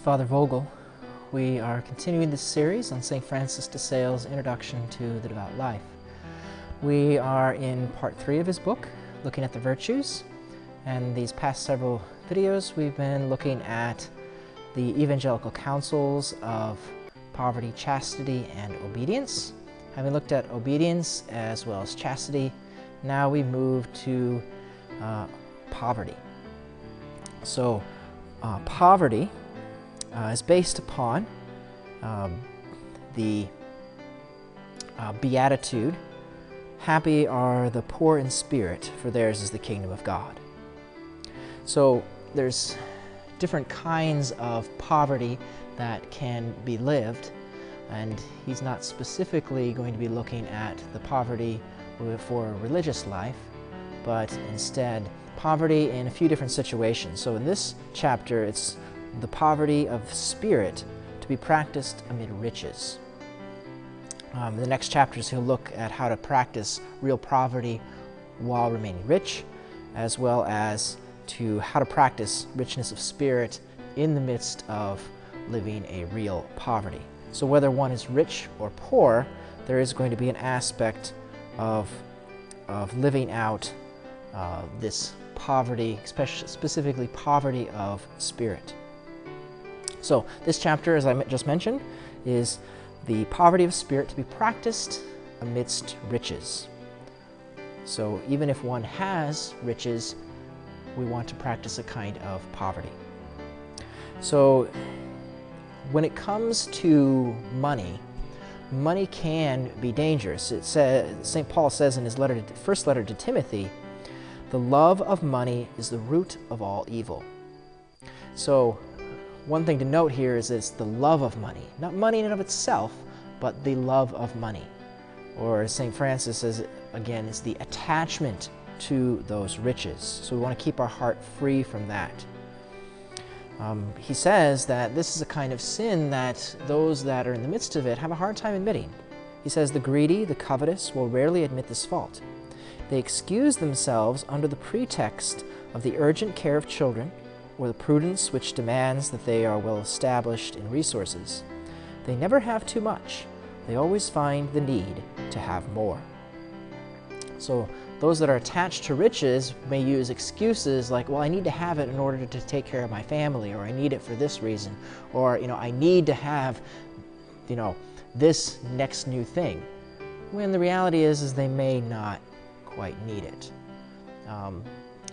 Father Vogel. We are continuing this series on St. Francis de Sales' Introduction to the Devout Life. We are in part 3 of his book, looking at the virtues, and these past several videos we've been looking at the evangelical counsels of poverty, chastity, and obedience. Having looked at obedience as well as chastity, now we move to poverty. So poverty is based upon the beatitude, "Happy are the poor in spirit, for theirs is the kingdom of God." So there's different kinds of poverty that can be lived, and he's not specifically going to be looking at the poverty for a religious life, but instead poverty in a few different situations. So in this chapter, it's the poverty of spirit to be practiced amid riches. In the next chapters, he'll look at how to practice real poverty while remaining rich, as well as to how to practice richness of spirit in the midst of living a real poverty. So whether one is rich or poor, there is going to be an aspect of living out this poverty, specifically poverty of spirit. So this chapter, as I just mentioned, is the poverty of spirit to be practiced amidst riches. So even if one has riches, we want to practice a kind of poverty. So when it comes to money, money can be dangerous. It says, St. Paul says in his first letter to Timothy, "The love of money is the root of all evil." So one thing to note here is it's the love of money, not money in and of itself, but the love of money. Or as St. Francis says, again, it's the attachment to those riches. So we want to keep our heart free from that. He says that this is a kind of sin that those that are in the midst of it have a hard time admitting. He says the greedy, the covetous, will rarely admit this fault. They excuse themselves under the pretext of the urgent care of children, or the prudence which demands that they are well established in resources. They never have too much. They always find the need to have more. So those that are attached to riches may use excuses like, well, I need to have it in order to take care of my family, or I need it for this reason, or I need to have this next new thing. When the reality is they may not quite need it.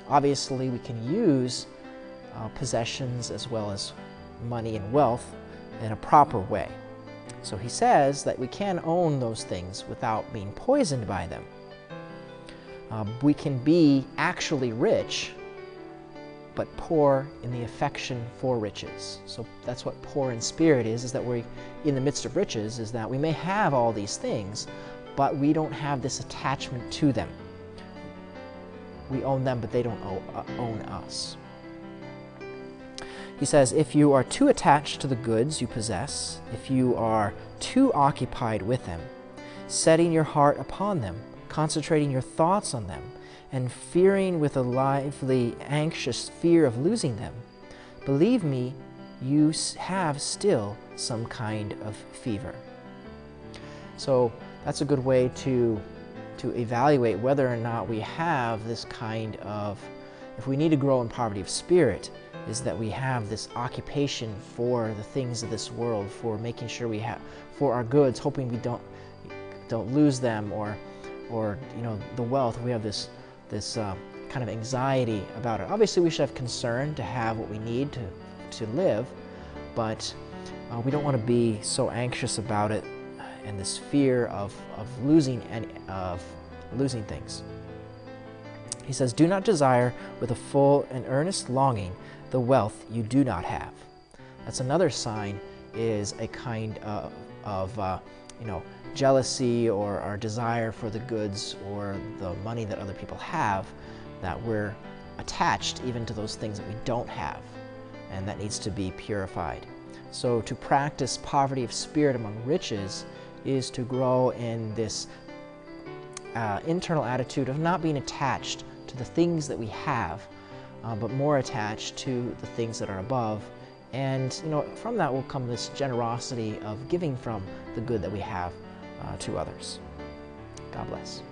Obviously we can use possessions as well as money and wealth in a proper way. So he says that we can own those things without being poisoned by them. We can be actually rich, but poor in the affection for riches. So that's what poor in spirit is that we're in the midst of riches, is that we may have all these things, but we don't have this attachment to them. We own them, but they don't own us. He says, if you are too attached to the goods you possess, if you are too occupied with them, setting your heart upon them, concentrating your thoughts on them, and fearing with a lively, anxious fear of losing them, believe me, you have still some kind of fever. So that's a good way to evaluate whether or not we have this kind of, if we need to grow in poverty of spirit, is that we have this occupation for the things of this world, for making sure we have, for our goods, hoping we don't lose them, or the wealth. We have this kind of anxiety about it. Obviously we should have concern to have what we need to live, but we don't want to be so anxious about it and this fear of losing things. He says, do not desire with a full and earnest longing the wealth you do not have. That's another sign, is a kind of jealousy or our desire for the goods or the money that other people have, that we're attached even to those things that we don't have, and that needs to be purified. So to practice poverty of spirit among riches is to grow in this internal attitude of not being attached to the things that we have, but more attached to the things that are above And from that will come this generosity of giving from the good that we have to others. God bless.